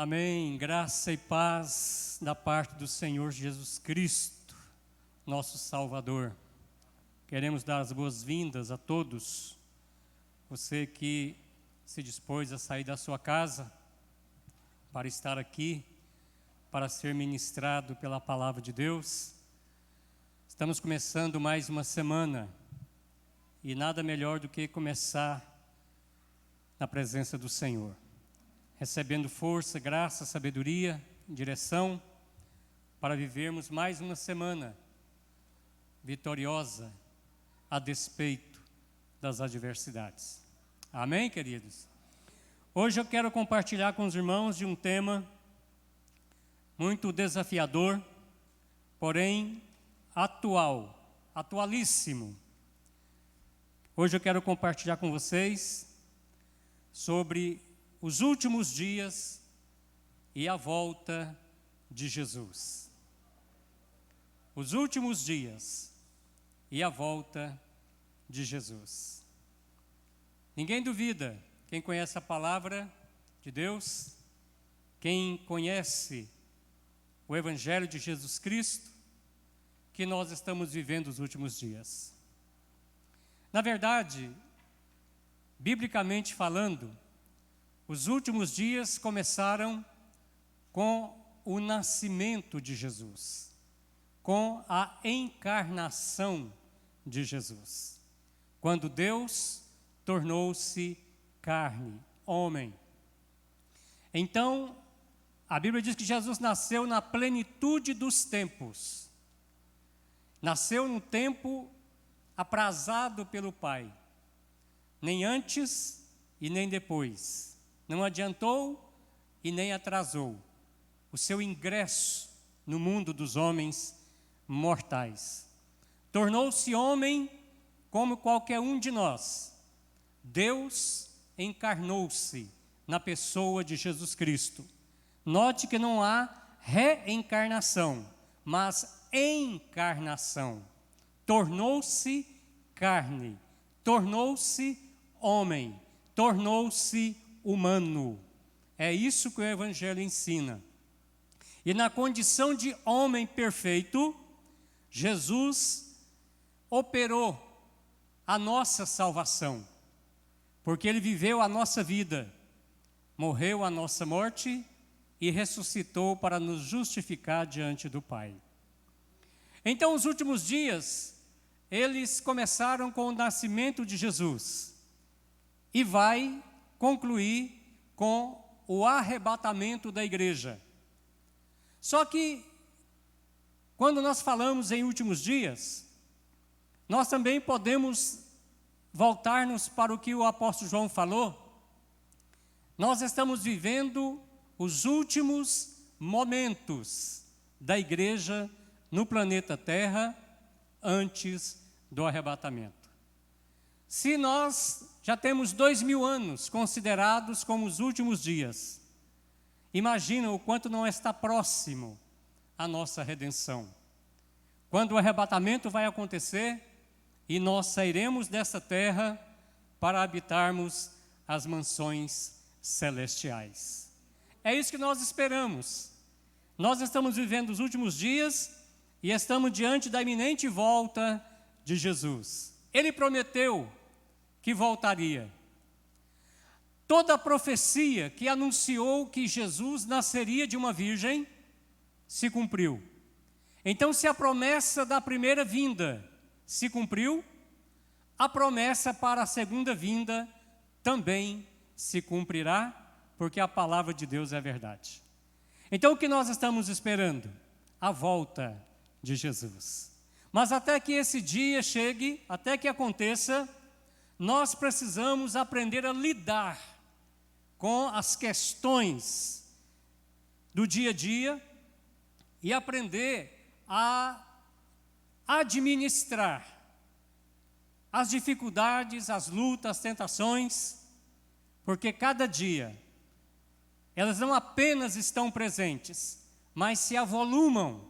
Amém. Graça e paz da parte do Senhor Jesus Cristo, nosso Salvador. Queremos dar as boas-vindas a todos. Você que se dispôs a sair da sua casa para estar aqui, para ser ministrado pela palavra de Deus. Estamos começando mais uma semana e nada melhor do que começar na presença do Senhor, recebendo força, graça, sabedoria, direção, para vivermos mais uma semana vitoriosa a despeito das adversidades. Amém, queridos? Hoje eu quero compartilhar com os irmãos de um tema muito desafiador, porém atualíssimo. Hoje eu quero compartilhar com vocês sobre os últimos dias e a volta de Jesus. Os últimos dias e a volta de Jesus. Ninguém duvida, quem conhece a palavra de Deus, quem conhece o Evangelho de Jesus Cristo, que nós estamos vivendo os últimos dias. Na verdade, biblicamente falando, os últimos dias começaram com o nascimento de Jesus, com a encarnação de Jesus, quando Deus tornou-se carne, homem. Então, a Bíblia diz que Jesus nasceu na plenitude dos tempos. Nasceu num tempo aprazado pelo Pai, nem antes e nem depois. Não adiantou e nem atrasou o seu ingresso no mundo dos homens mortais. Tornou-se homem como qualquer um de nós. Deus encarnou-se na pessoa de Jesus Cristo. Note que não há reencarnação, mas encarnação. Tornou-se carne, tornou-se homem, tornou-se humano. É isso que o Evangelho ensina. E na condição de homem perfeito, Jesus operou a nossa salvação, porque Ele viveu a nossa vida, morreu a nossa morte e ressuscitou para nos justificar diante do Pai. Então, os últimos dias, eles começaram com o nascimento de Jesus e vai concluir com o arrebatamento da igreja. Só que, quando nós falamos em últimos dias, nós também podemos voltar-nos para o que o apóstolo João falou. Nós estamos vivendo os últimos momentos da igreja no planeta Terra antes do arrebatamento. Se nós já temos 2000 anos considerados como os últimos dias, imagina o quanto não está próximo a nossa redenção. Quando o arrebatamento vai acontecer e nós sairemos dessa terra para habitarmos as mansões celestiais. É isso que nós esperamos. Nós estamos vivendo os últimos dias e estamos diante da iminente volta de Jesus. Ele prometeu que voltaria. Toda a profecia que anunciou que Jesus nasceria de uma virgem se cumpriu. Então, se a promessa da primeira vinda se cumpriu, a promessa para a segunda vinda também se cumprirá, porque a palavra de Deus é verdade. Então, o que nós estamos esperando? A volta de Jesus. Mas até que esse dia chegue, até que aconteça, nós precisamos aprender a lidar com as questões do dia a dia e aprender a administrar as dificuldades, as lutas, as tentações, porque cada dia elas não apenas estão presentes, mas se avolumam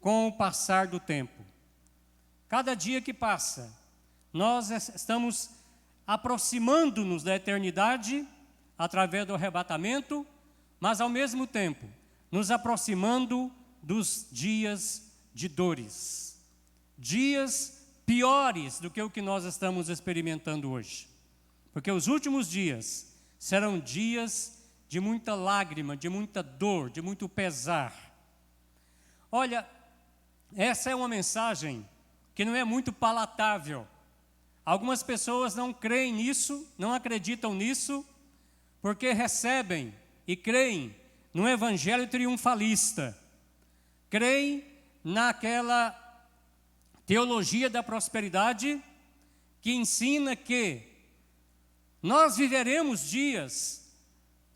com o passar do tempo. Cada dia que passa, nós estamos aproximando-nos da eternidade através do arrebatamento, mas ao mesmo tempo nos aproximando dos dias de dores, dias piores do que o que nós estamos experimentando hoje. Porque os últimos dias serão dias de muita lágrima, de muita dor, de muito pesar. Olha, essa é uma mensagem que não é muito palatável. Algumas pessoas não creem nisso, não acreditam nisso, porque recebem e creem no evangelho triunfalista. Creem naquela teologia da prosperidade que ensina que nós viveremos dias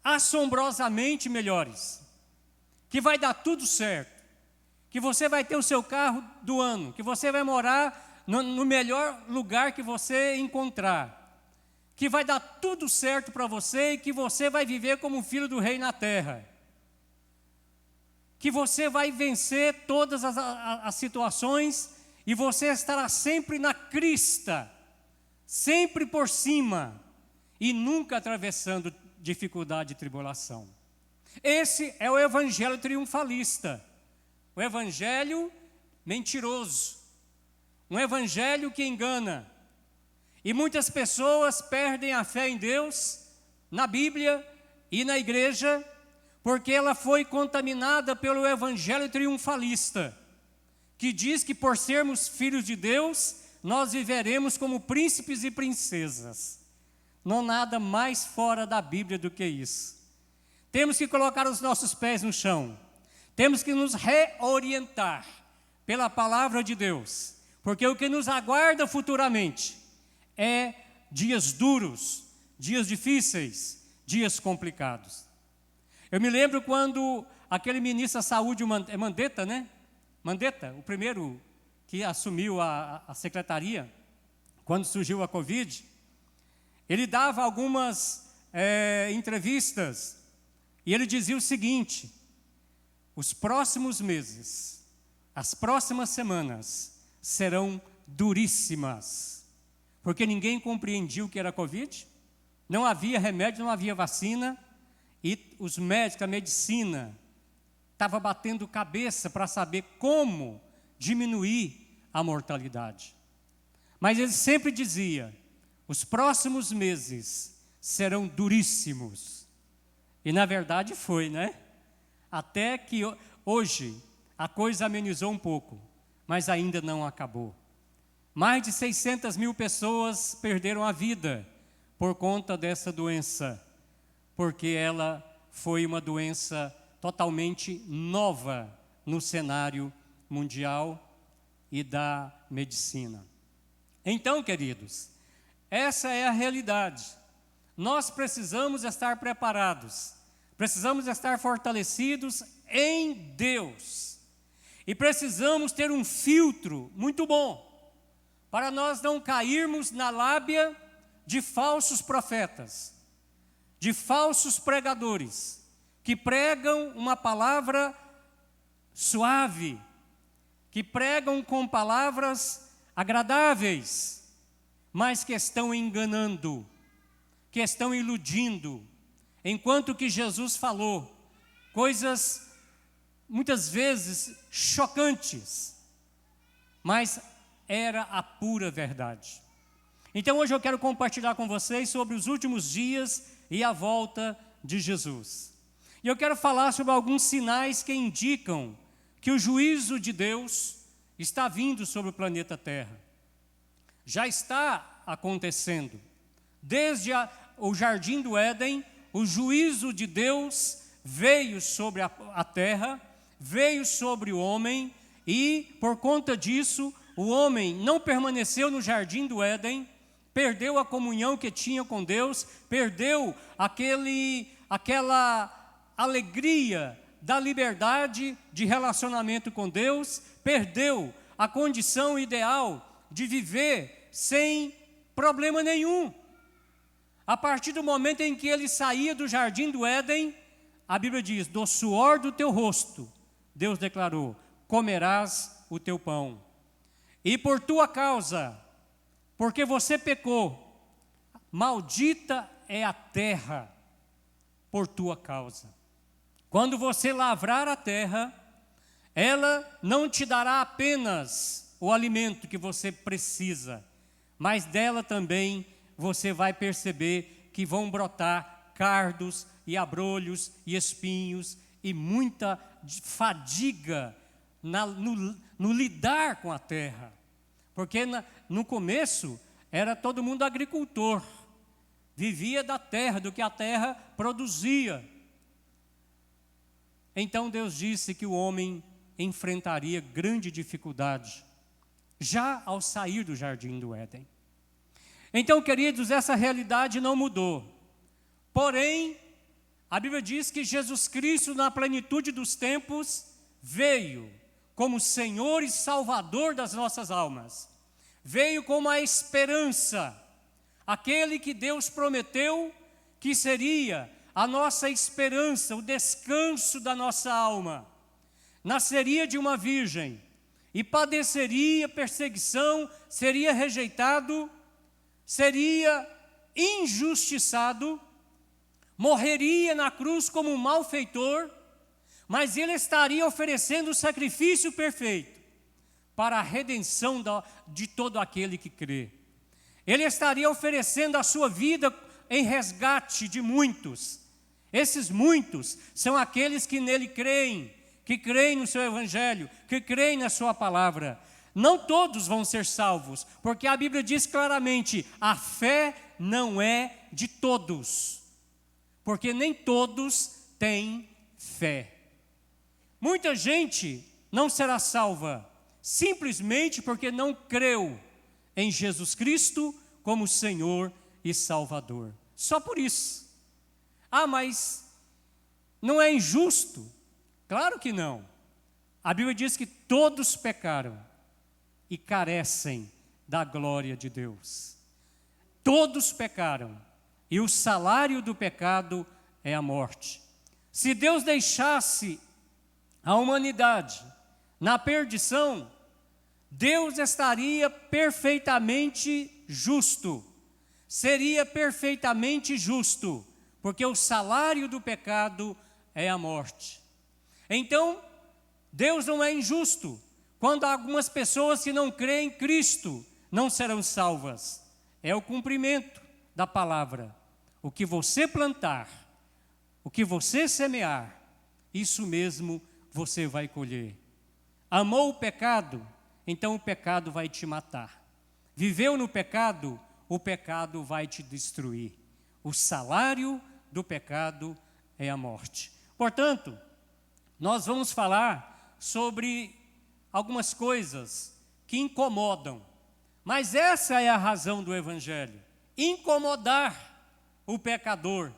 assombrosamente melhores, que vai dar tudo certo, que você vai ter o seu carro do ano, que você vai morar no melhor lugar que você encontrar, que vai dar tudo certo para você e que você vai viver como filho do rei na terra, que você vai vencer todas as situações e você estará sempre na crista, sempre por cima e nunca atravessando dificuldade e tribulação. Esse é o evangelho triunfalista, o evangelho mentiroso, um evangelho que engana. E muitas pessoas perdem a fé em Deus, na Bíblia e na igreja, porque ela foi contaminada pelo evangelho triunfalista, que diz que por sermos filhos de Deus, nós viveremos como príncipes e princesas. Não há nada mais fora da Bíblia do que isso. Temos que colocar os nossos pés no chão. Temos que nos reorientar pela palavra de Deus, porque o que nos aguarda futuramente é dias duros, dias difíceis, dias complicados. Eu me lembro quando aquele ministro da saúde, Mandetta, né? Mandetta, o primeiro que assumiu a secretaria, quando surgiu a Covid, ele dava algumas entrevistas e ele dizia o seguinte: os próximos meses, as próximas semanas serão duríssimas, porque ninguém compreendia o que era Covid, não havia remédio, não havia vacina, e os médicos, a medicina, estava batendo cabeça para saber como diminuir a mortalidade. Mas ele sempre dizia: os próximos meses serão duríssimos. E na verdade foi, né? Até que hoje a coisa amenizou um pouco, mas ainda não acabou. Mais de 600 mil pessoas perderam a vida por conta dessa doença, porque ela foi uma doença totalmente nova no cenário mundial e da medicina. Então, queridos, essa é a realidade. Nós precisamos estar preparados, precisamos estar fortalecidos em Deus. E precisamos ter um filtro muito bom, para nós não cairmos na lábia de falsos profetas, de falsos pregadores, que pregam uma palavra suave, que pregam com palavras agradáveis, mas que estão enganando, que estão iludindo, enquanto que Jesus falou coisas muitas vezes chocantes, mas era a pura verdade. Então hoje eu quero compartilhar com vocês sobre os últimos dias e a volta de Jesus. E eu quero falar sobre alguns sinais que indicam que o juízo de Deus está vindo sobre o planeta Terra. Já está acontecendo. Desde o Jardim do Éden, o juízo de Deus veio sobre a terra, veio sobre o homem, e por conta disso, o homem não permaneceu no Jardim do Éden, perdeu a comunhão que tinha com Deus, perdeu aquela alegria da liberdade de relacionamento com Deus, perdeu a condição ideal de viver sem problema nenhum. A partir do momento em que ele saía do Jardim do Éden, a Bíblia diz: do suor do teu rosto, Deus declarou, comerás o teu pão. E por tua causa, porque você pecou, maldita é a terra por tua causa. Quando você lavrar a terra, ela não te dará apenas o alimento que você precisa, mas dela também você vai perceber que vão brotar cardos e abrolhos e espinhos e muita fadiga no lidar com a terra. Porque no começo era todo mundo agricultor, vivia da terra, do que a terra produzia. Então Deus disse que o homem enfrentaria grande dificuldade, já ao sair do jardim do Éden. Então, queridos, essa realidade não mudou. Porém, a Bíblia diz que Jesus Cristo, na plenitude dos tempos, veio como Senhor e Salvador das nossas almas. Veio como a esperança, aquele que Deus prometeu que seria a nossa esperança, o descanso da nossa alma. Nasceria de uma virgem e padeceria perseguição, seria rejeitado, seria injustiçado, morreria na cruz como um malfeitor, mas ele estaria oferecendo o sacrifício perfeito para a redenção de todo aquele que crê. Ele estaria oferecendo a sua vida em resgate de muitos. Esses muitos são aqueles que nele creem, que creem no seu evangelho, que creem na sua palavra. Não todos vão ser salvos, porque a Bíblia diz claramente, a fé não é de todos, porque nem todos têm fé. Muita gente não será salva, simplesmente porque não creu em Jesus Cristo como Senhor e Salvador. Só por isso. Ah, mas não é injusto? Claro que não. A Bíblia diz que todos pecaram e carecem da glória de Deus. Todos pecaram, e o salário do pecado é a morte. Se Deus deixasse a humanidade na perdição, Deus estaria perfeitamente justo. Seria perfeitamente justo, porque o salário do pecado é a morte. Então, Deus não é injusto quando algumas pessoas que não creem em Cristo não serão salvas. É o cumprimento da palavra. O que você plantar, o que você semear, isso mesmo você vai colher. Amou o pecado, então o pecado vai te matar. Viveu no pecado, o pecado vai te destruir. O salário do pecado é a morte. Portanto, nós vamos falar sobre algumas coisas que incomodam. Mas essa é a razão do Evangelho. Incomodar o pecador.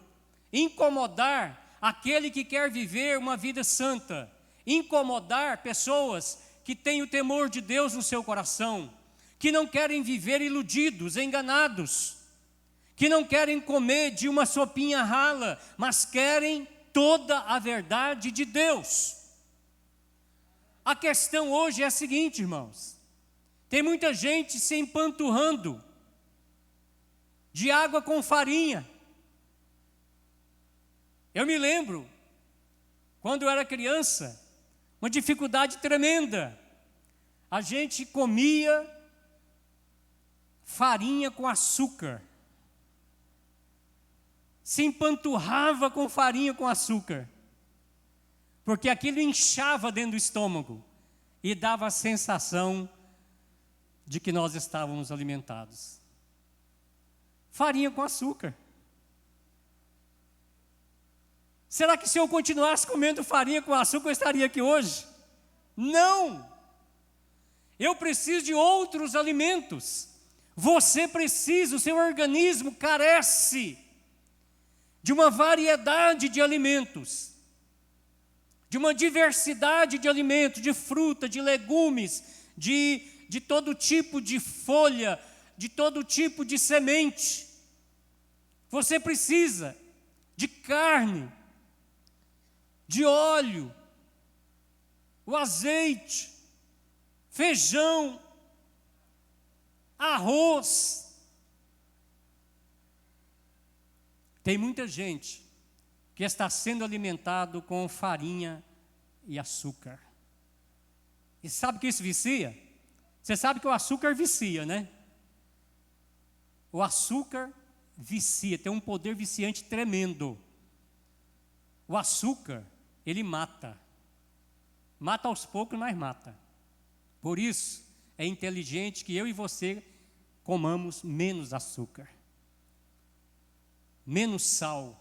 Incomodar aquele que quer viver uma vida santa. Incomodar pessoas que têm o temor de Deus no seu coração. Que não querem viver iludidos, enganados. Que não querem comer de uma sopinha rala, mas querem toda a verdade de Deus. A questão hoje é a seguinte, irmãos. Tem muita gente se empanturrando de água com farinha. Eu me lembro, quando eu era criança, uma dificuldade tremenda. A gente comia farinha com açúcar. Se empanturrava com farinha com açúcar. Porque aquilo inchava dentro do estômago e dava a sensação de que nós estávamos alimentados. Farinha com açúcar. Será que se eu continuasse comendo farinha com açúcar, eu estaria aqui hoje? Não! Eu preciso de outros alimentos. Você precisa, o seu organismo carece de uma variedade de alimentos, de uma diversidade de alimentos, de fruta, de legumes, de todo tipo de folha, de todo tipo de semente. Você precisa de carne, de óleo, o azeite, feijão, arroz. Tem muita gente que está sendo alimentado com farinha e açúcar. E sabe que isso vicia? Você sabe que o açúcar vicia, né? O açúcar vicia, tem um poder viciante tremendo. O açúcar, ele mata. Mata aos poucos, mas mata. Por isso, é inteligente que eu e você comamos menos açúcar, menos sal.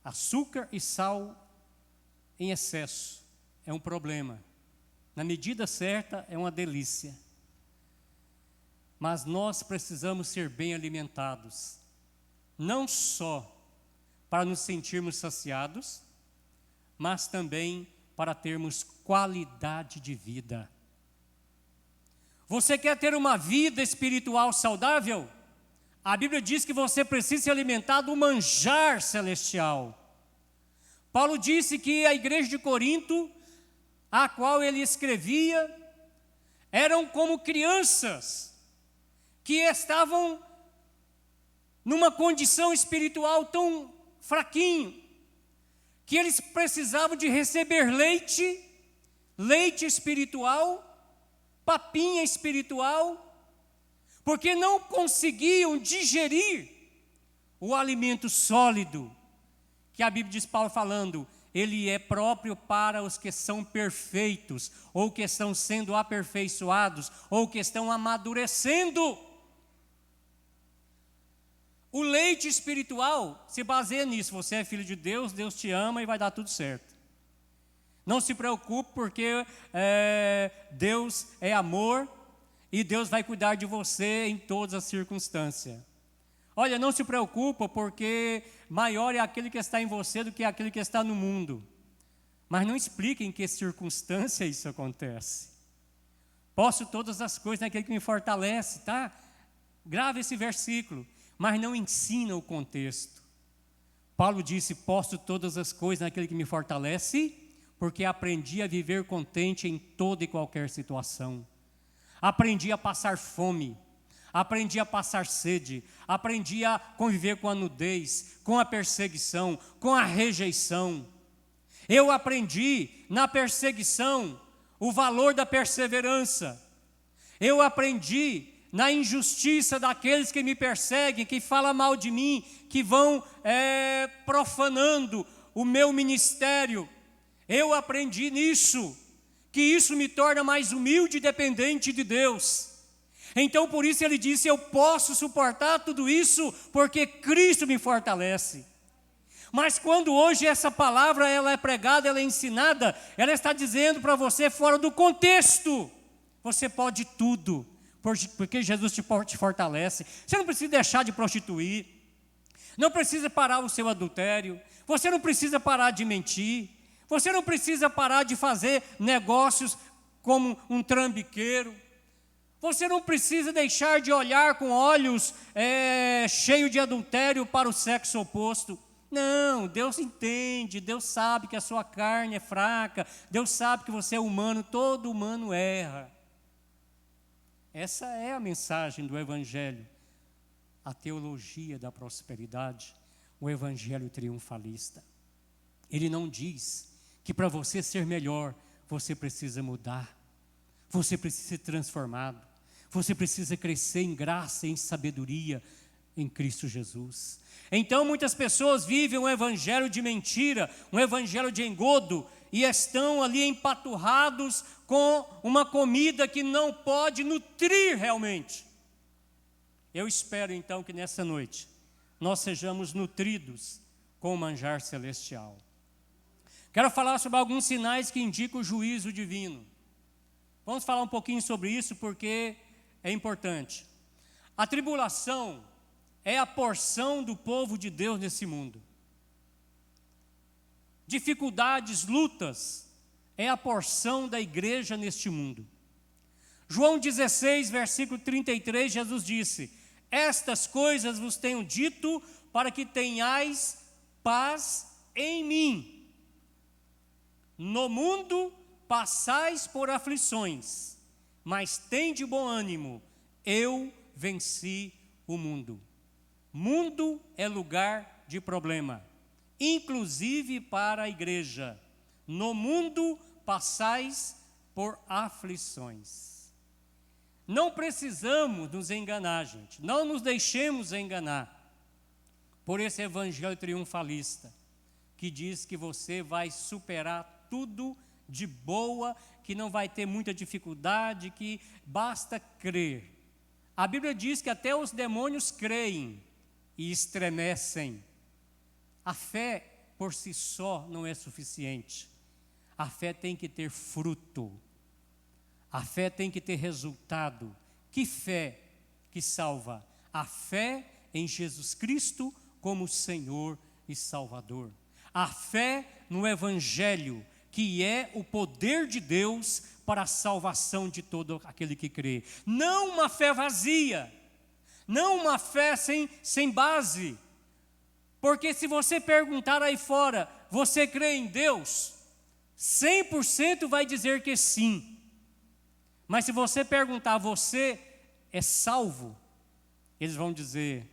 Açúcar e sal em excesso é um problema. Na medida certa, é uma delícia. Mas nós precisamos ser bem alimentados, não só para nos sentirmos saciados, mas também para termos qualidade de vida. Você quer ter uma vida espiritual saudável? A Bíblia diz que você precisa se alimentar do manjar celestial. Paulo disse que a igreja de Corinto, a qual ele escrevia, eram como crianças que estavam numa condição espiritual tão fraquinho, que eles precisavam de receber leite espiritual, papinha espiritual, porque não conseguiam digerir o alimento sólido, que a Bíblia diz, Paulo falando, ele é próprio para os que são perfeitos, ou que estão sendo aperfeiçoados, ou que estão amadurecendo. O leite espiritual se baseia nisso. Você é filho de Deus, Deus te ama e vai dar tudo certo. Não se preocupe porque Deus é amor e Deus vai cuidar de você em todas as circunstâncias. Olha, não se preocupa porque maior é aquele que está em você do que aquele que está no mundo. Mas não explique em que circunstância isso acontece. Posso todas as coisas naquele que me fortalece, tá? Grave esse versículo. Mas não ensina o contexto. Paulo disse, posso todas as coisas naquele que me fortalece, porque aprendi a viver contente em toda e qualquer situação. Aprendi a passar fome, aprendi a passar sede, aprendi a conviver com a nudez, com a perseguição, com a rejeição. Eu aprendi na perseguição o valor da perseverança. Eu aprendi na injustiça daqueles que me perseguem, que falam mal de mim, que vão profanando o meu ministério. Eu aprendi nisso, que isso me torna mais humilde e dependente de Deus. Então por isso ele disse, eu posso suportar tudo isso, porque Cristo me fortalece. Mas quando hoje essa palavra ela é pregada, ela é ensinada, ela está dizendo para você fora do contexto, você pode tudo, porque Jesus te fortalece. Você não precisa deixar de prostituir, não precisa parar o seu adultério, você não precisa parar de mentir, você não precisa parar de fazer negócios como um trambiqueiro, você não precisa deixar de olhar com olhos cheios de adultério para o sexo oposto. Não, Deus entende, Deus sabe que a sua carne é fraca, Deus sabe que você é humano, todo humano erra. Essa é a mensagem do Evangelho, a teologia da prosperidade, o Evangelho triunfalista. Ele não diz que para você ser melhor, você precisa mudar, você precisa ser transformado, você precisa crescer em graça e em sabedoria em Cristo Jesus. Então muitas pessoas vivem um evangelho de mentira, um evangelho de engodo, e estão ali empaturrados com uma comida que não pode nutrir realmente. Eu espero então que nessa noite nós sejamos nutridos com o manjar celestial. Quero falar sobre alguns sinais que indicam o juízo divino. Vamos falar um pouquinho sobre isso porque é importante. A tribulação é a porção do povo de Deus nesse mundo. Dificuldades, lutas, é a porção da igreja neste mundo. João 16, versículo 33, Jesus disse, estas coisas vos tenho dito para que tenhais paz em mim. No mundo passais por aflições, mas tende bom ânimo, eu venci o mundo. Mundo é lugar de problema, inclusive para a igreja. No mundo passais por aflições. Não precisamos nos enganar, gente. Não nos deixemos enganar por esse evangelho triunfalista, que diz que você vai superar tudo de boa, que não vai ter muita dificuldade, que basta crer. A Bíblia diz que até os demônios creem e estremecem. A fé por si só não é suficiente. A fé tem que ter fruto. A fé tem que ter resultado. Que fé que salva? A fé em Jesus Cristo como Senhor e Salvador. A fé no Evangelho, que é o poder de Deus para a salvação de todo aquele que crê. Não uma fé vazia, não uma fé sem base. Porque se você perguntar aí fora, você crê em Deus? 100% vai dizer que sim. Mas se você perguntar, você é salvo? Eles vão dizer,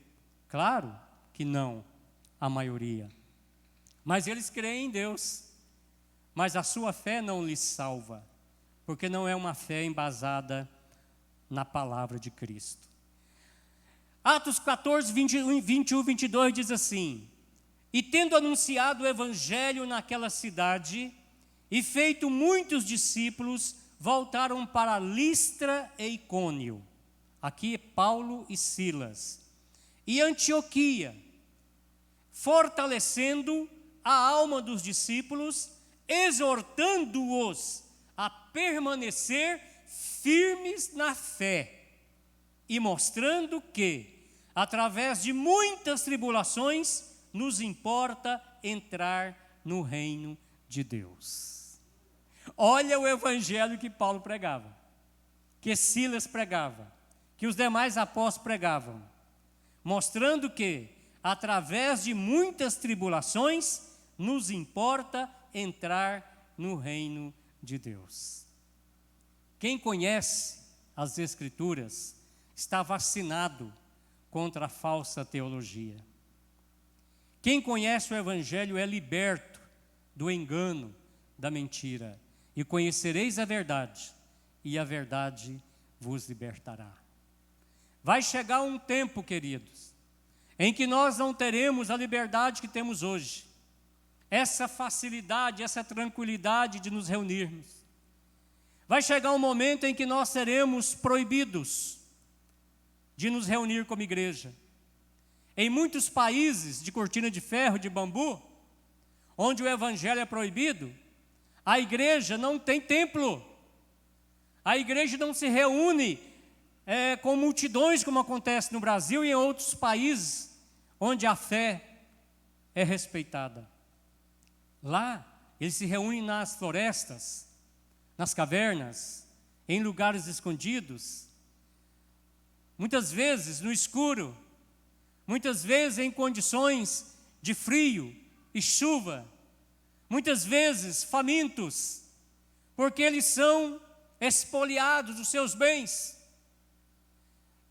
claro que não, a maioria. Mas eles creem em Deus. Mas a sua fé não lhes salva, porque não é uma fé embasada na palavra de Cristo. Atos 14, 21, 22 diz assim: e tendo anunciado o evangelho naquela cidade, e feito muitos discípulos, voltaram para Listra e Icônio, aqui Paulo e Silas, e Antioquia, fortalecendo a alma dos discípulos, exortando-os a permanecer firmes na fé, e mostrando que, através de muitas tribulações, nos importa entrar no reino de Deus. Olha o evangelho que Paulo pregava, que Silas pregava, que os demais apóstolos pregavam, mostrando que, através de muitas tribulações, nos importa entrar no reino de Deus. Quem conhece as Escrituras está vacinado contra a falsa teologia. Quem conhece o Evangelho é liberto do engano, da mentira. E conhecereis a verdade, e a verdade vos libertará. Vai chegar um tempo, queridos, em que nós não teremos a liberdade que temos hoje. Essa facilidade, essa tranquilidade de nos reunirmos. Vai chegar um momento em que nós seremos proibidos de nos reunir como igreja. Em muitos países de cortina de ferro, de bambu, onde o evangelho é proibido, a igreja não tem templo. A igreja não se reúne com multidões, como acontece no Brasil e em outros países, onde a fé é respeitada. Lá, eles se reúnem nas florestas, nas cavernas, em lugares escondidos, muitas vezes no escuro, muitas vezes em condições de frio e chuva, muitas vezes famintos, porque eles são expoliados dos seus bens.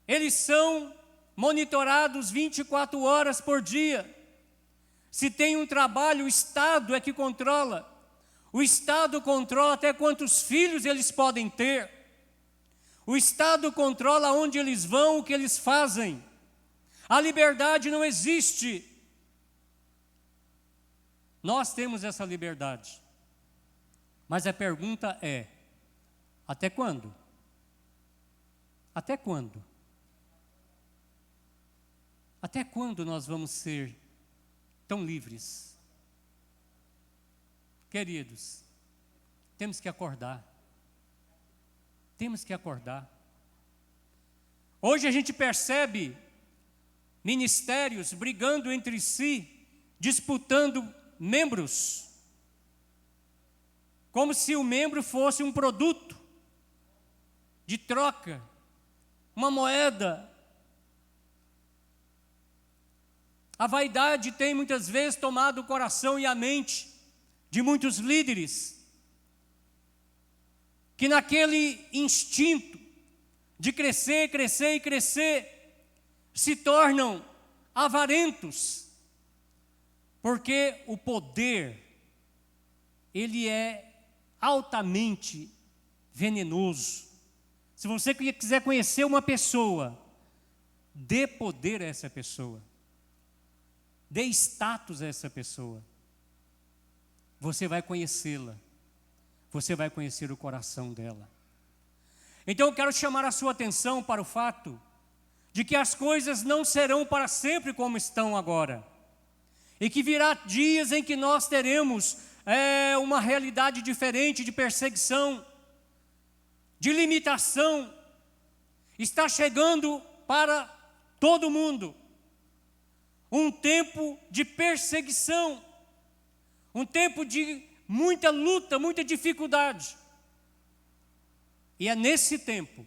Eles são monitorados 24 horas por dia. Se tem um trabalho, o Estado é que controla. O Estado controla até quantos filhos eles podem ter. O Estado controla onde eles vão, o que eles fazem. A liberdade não existe. Nós temos essa liberdade. Mas a pergunta é: até quando? Até quando? Até quando nós vamos ser tão livres? Queridos, temos que acordar. Temos que acordar. Hoje a gente percebe ministérios brigando entre si, disputando membros, como se o membro fosse um produto de troca, uma moeda. A vaidade tem muitas vezes tomado o coração e a mente de muitos líderes, que naquele instinto de crescer, crescer e crescer, se tornam avarentos, Porque o poder, ele é altamente venenoso. Se você quiser conhecer uma pessoa, dê poder a essa pessoa. Dê status a essa pessoa. Você vai conhecê-la. Você vai conhecer o coração dela. Então eu quero chamar a sua atenção para o fato de que as coisas não serão para sempre como estão agora. E que virá dias em que nós teremos uma realidade diferente de perseguição, de limitação. Está chegando para todo mundo um tempo de perseguição, um tempo de muita luta, muita dificuldade. E é nesse tempo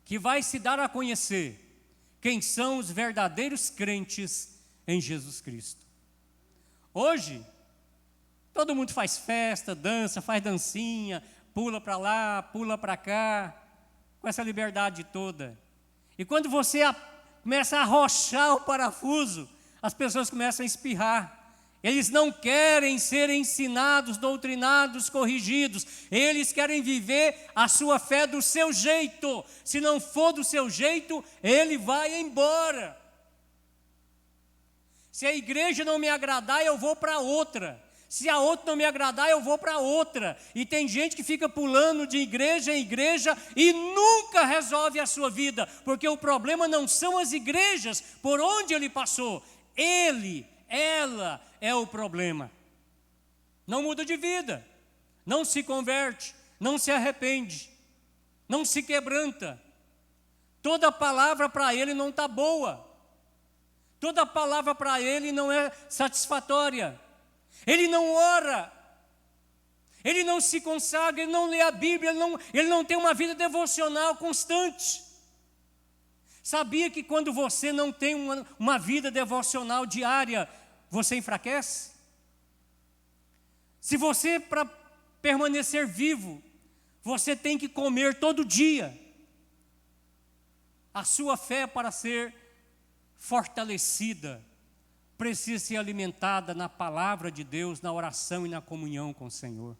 que vai se dar a conhecer quem são os verdadeiros crentes em Jesus Cristo. Hoje, todo mundo faz festa, dança, faz dancinha, pula para lá, pula para cá, com essa liberdade toda. E quando você começa a arrochar o parafuso, as pessoas começam a espirrar. Eles não querem ser ensinados, doutrinados, corrigidos. Eles querem viver a sua fé do seu jeito. Se não for do seu jeito, ele vai embora. Se a igreja não me agradar, eu vou para outra. Se a outra não me agradar, eu vou para outra. E tem gente que fica pulando de igreja em igreja e nunca resolve a sua vida. Porque o problema não são as igrejas por onde ele passou. Ela é o problema. Não muda de vida, não se converte, não se arrepende, não se quebranta. Toda palavra para ele não está boa. Toda palavra para ele não é satisfatória. Ele não ora, ele não se consagra, ele não lê a Bíblia, ele não tem uma vida devocional constante. Sabia que quando você não tem uma vida devocional diária, você enfraquece? Se você, para permanecer vivo, você tem que comer todo dia. A sua fé, para ser fortalecida, precisa ser alimentada na palavra de Deus, na oração e na comunhão com o Senhor.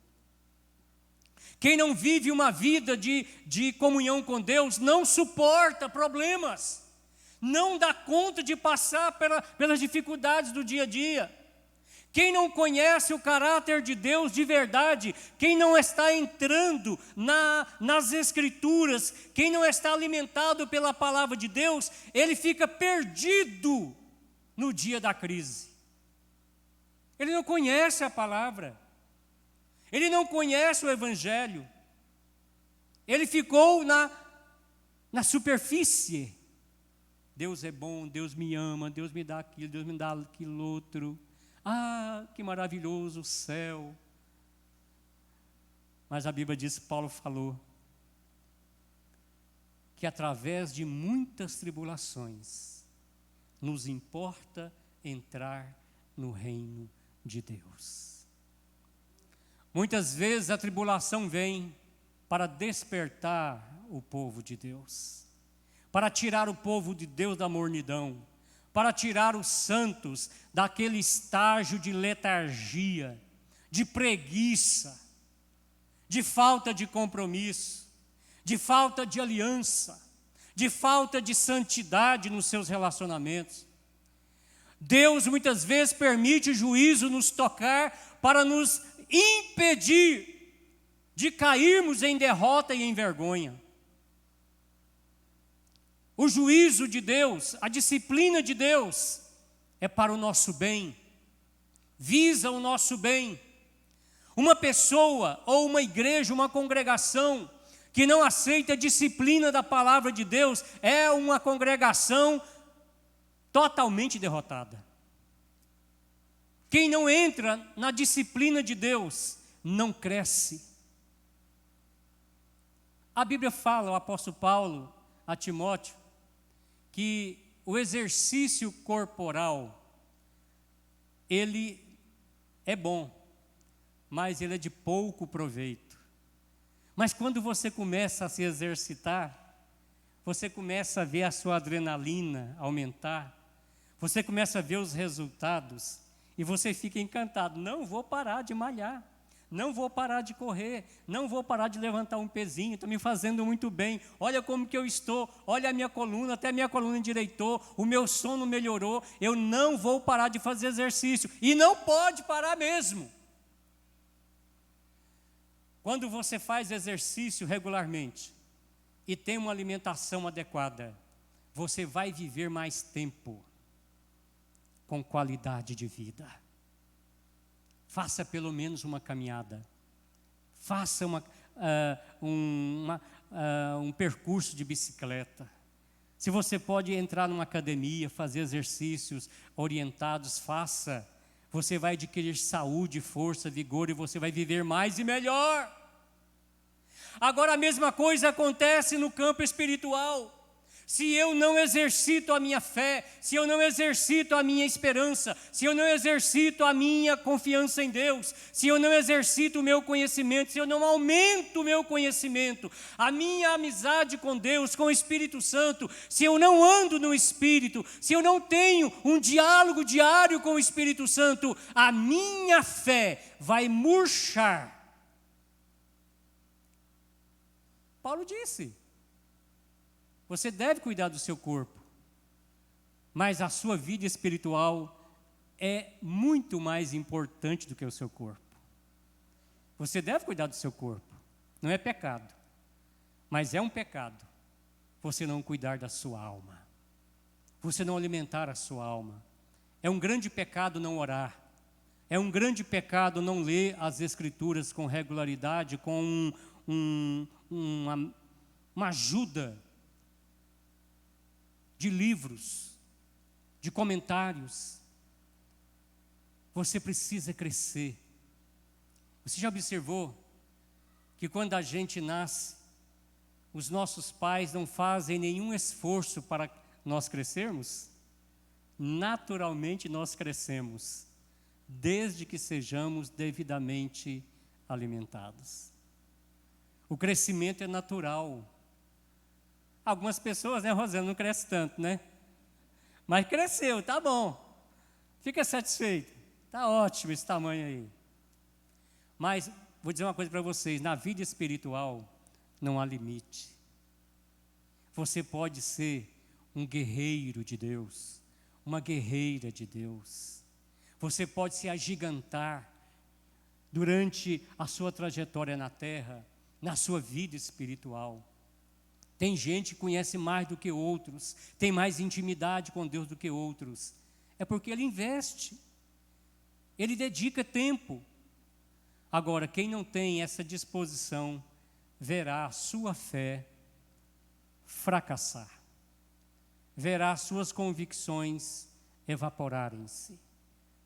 Quem não vive uma vida de comunhão com Deus, não suporta problemas, não dá conta de passar pelas dificuldades do dia a dia. Quem não conhece o caráter de Deus de verdade, quem não está entrando nas Escrituras, quem não está alimentado pela palavra de Deus, ele fica perdido no dia da crise. Ele não conhece a palavra, ele não conhece o Evangelho, ele ficou na superfície. Deus é bom, Deus me ama, Deus me dá aquilo, Deus me dá aquilo outro. Ah, que maravilhoso o céu. Mas a Bíblia diz, Paulo falou, que através de muitas tribulações, nos importa entrar no reino de Deus. Muitas vezes a tribulação vem para despertar o povo de Deus, para tirar o povo de Deus da mornidão, para tirar os santos daquele estágio de letargia, de preguiça, de falta de compromisso, de falta de aliança, de falta de santidade nos seus relacionamentos. Deus muitas vezes permite o juízo nos tocar para nos impedir de cairmos em derrota e em vergonha. O juízo de Deus, a disciplina de Deus é para o nosso bem, visa o nosso bem. Uma pessoa ou uma igreja, uma congregação que não aceita a disciplina da palavra de Deus é uma congregação totalmente derrotada. Quem não entra na disciplina de Deus não cresce. A Bíblia fala, o apóstolo Paulo a Timóteo, que o exercício corporal, ele é bom, mas ele é de pouco proveito. Mas quando você começa a se exercitar, você começa a ver a sua adrenalina aumentar, você começa a ver os resultados, E você fica encantado, não vou parar de malhar, não vou parar de correr, não vou parar de levantar um pezinho, estou me fazendo muito bem, olha como que eu estou, olha a minha coluna, até a minha coluna endireitou, o meu sono melhorou, eu não vou parar de fazer exercício, e não pode parar mesmo. Quando você faz exercício regularmente e tem uma alimentação adequada, você vai viver mais tempo com qualidade de vida. Faça pelo menos uma caminhada. Faça um percurso de bicicleta. Se você pode entrar numa academia, fazer exercícios orientados, faça. Você vai adquirir saúde, força, vigor e você vai viver mais e melhor. Agora a mesma coisa acontece no campo espiritual. Se eu não exercito a minha fé, se eu não exercito a minha esperança, se eu não exercito a minha confiança em Deus, se eu não exercito o meu conhecimento, se eu não aumento o meu conhecimento, a minha amizade com Deus, com o Espírito Santo, se eu não ando no Espírito, se eu não tenho um diálogo diário com o Espírito Santo, a minha fé vai murchar. Paulo disse, você deve cuidar do seu corpo, mas a sua vida espiritual é muito mais importante do que o seu corpo. Você deve cuidar do seu corpo, não é pecado, mas é um pecado você não cuidar da sua alma, você não alimentar a sua alma. É um grande pecado não orar, é um grande pecado não ler as Escrituras com regularidade, com uma ajuda de livros, de comentários. Você precisa crescer. Você já observou que quando a gente nasce, os nossos pais não fazem nenhum esforço para nós crescermos? Naturalmente nós crescemos, desde que sejamos devidamente alimentados. O crescimento é natural. Algumas pessoas, né, Rosana, não cresce tanto, né? Mas cresceu, tá bom. Fica satisfeito. Tá ótimo esse tamanho aí. Mas, vou dizer uma coisa para vocês, na vida espiritual, não há limite. Você pode ser um guerreiro de Deus, uma guerreira de Deus. Você pode se agigantar durante a sua trajetória na terra, na sua vida espiritual. Tem gente que conhece mais do que outros, tem mais intimidade com Deus do que outros. É porque ele investe, ele dedica tempo. Agora, quem não tem essa disposição, verá a sua fé fracassar, verá as suas convicções evaporarem-se,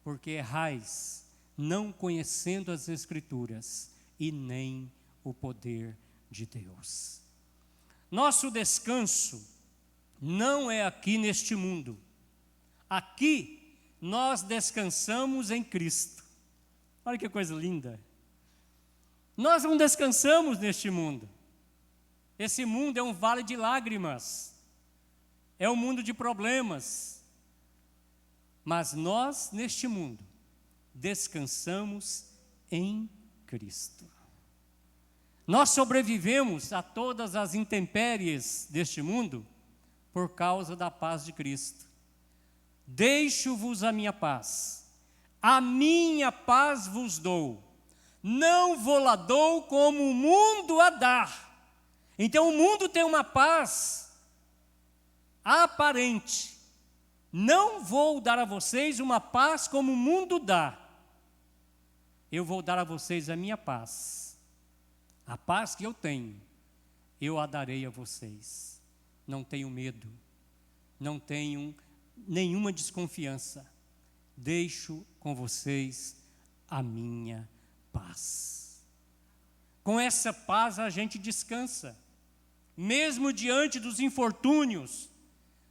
porque errais, não conhecendo as Escrituras e nem o poder de Deus. Nosso descanso não é aqui neste mundo. Aqui nós descansamos em Cristo. Olha que coisa linda. Nós não descansamos neste mundo. Esse mundo é um vale de lágrimas. É um mundo de problemas. Mas nós, neste mundo, descansamos em Cristo. Nós sobrevivemos a todas as intempéries deste mundo por causa da paz de Cristo. Deixo-vos a minha paz vos dou. Não vou-la dou como o mundo a dar. Então o mundo tem uma paz aparente. Não vou dar a vocês uma paz como o mundo dá. Eu vou dar a vocês a minha paz. A paz que eu tenho, eu a darei a vocês. Não tenho medo, não tenho nenhuma desconfiança. Deixo com vocês a minha paz. Com essa paz a gente descansa, mesmo diante dos infortúnios,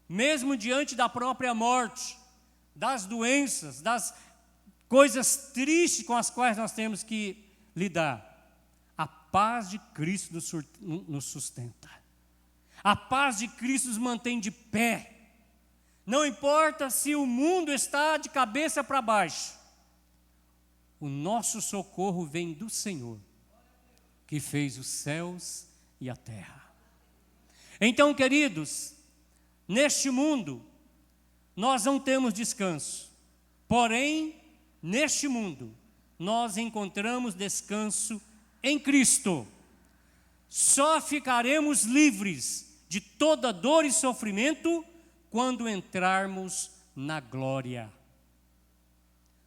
mesmo diante da própria morte, das doenças, das coisas tristes com as quais nós temos que lidar. A paz de Cristo nos sustenta. A paz de Cristo nos mantém de pé. Não importa se o mundo está de cabeça para baixo. o nosso socorro vem do Senhor, que fez os céus e a terra. Então, queridos, neste mundo, nós não temos descanso. Porém, neste mundo, nós encontramos descanso em Cristo. Só ficaremos livres de toda dor e sofrimento quando entrarmos na glória.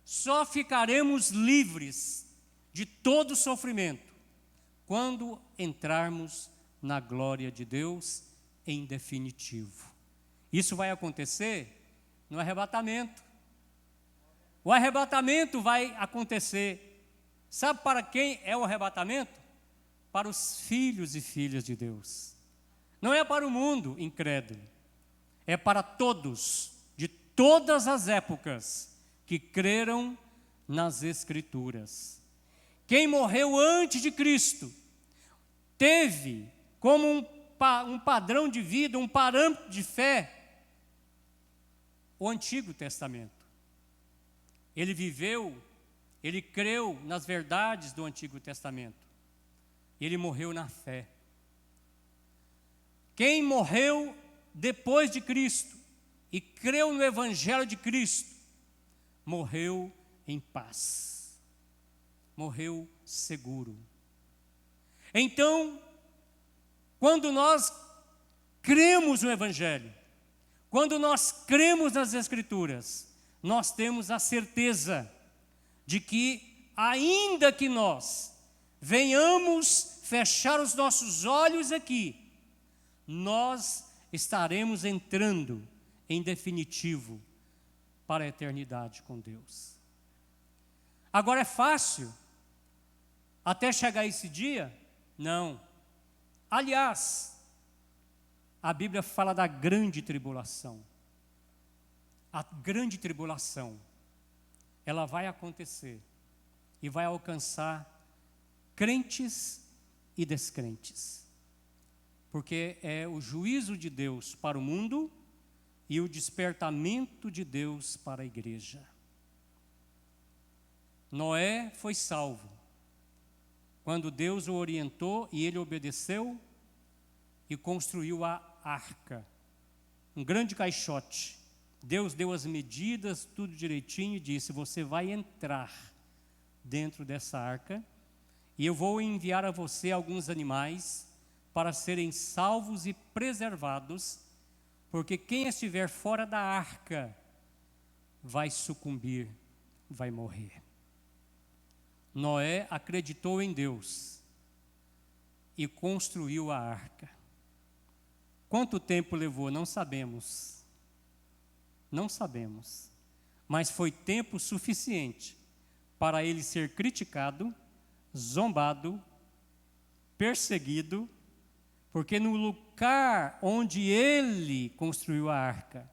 Só ficaremos livres de todo sofrimento quando entrarmos na glória de Deus em definitivo. Isso vai acontecer no arrebatamento. O arrebatamento vai acontecer. Sabe para quem é o arrebatamento? Para os filhos e filhas de Deus. Não é para o mundo incrédulo. É para todos, de todas as épocas, que creram nas Escrituras. Quem morreu antes de Cristo teve como um padrão de vida, um parâmetro de fé, o Antigo Testamento. Ele viveu, ele creu nas verdades do Antigo Testamento. Ele morreu na fé. Quem morreu depois de Cristo e creu no Evangelho de Cristo, morreu em paz, morreu seguro. Então, quando nós cremos no Evangelho, quando nós cremos nas Escrituras, nós temos a certeza de que, ainda que nós venhamos fechar os nossos olhos aqui, nós estaremos entrando em definitivo para a eternidade com Deus. Agora é fácil até chegar esse dia? Não. Aliás, a Bíblia fala da grande tribulação. A grande tribulação, ela vai acontecer e vai alcançar crentes e descrentes. Porque é o juízo de Deus para o mundo e o despertamento de Deus para a igreja. Noé foi salvo quando Deus o orientou e ele obedeceu e construiu a arca, um grande caixote. Deus deu as medidas, tudo direitinho, e disse: você vai entrar dentro dessa arca e eu vou enviar a você alguns animais para serem salvos e preservados, porque quem estiver fora da arca vai sucumbir, vai morrer. Noé acreditou em Deus e construiu a arca. Quanto tempo levou? Não sabemos. Não sabemos. Mas foi tempo suficiente para ele ser criticado, zombado, perseguido, porque no lugar onde ele construiu a arca,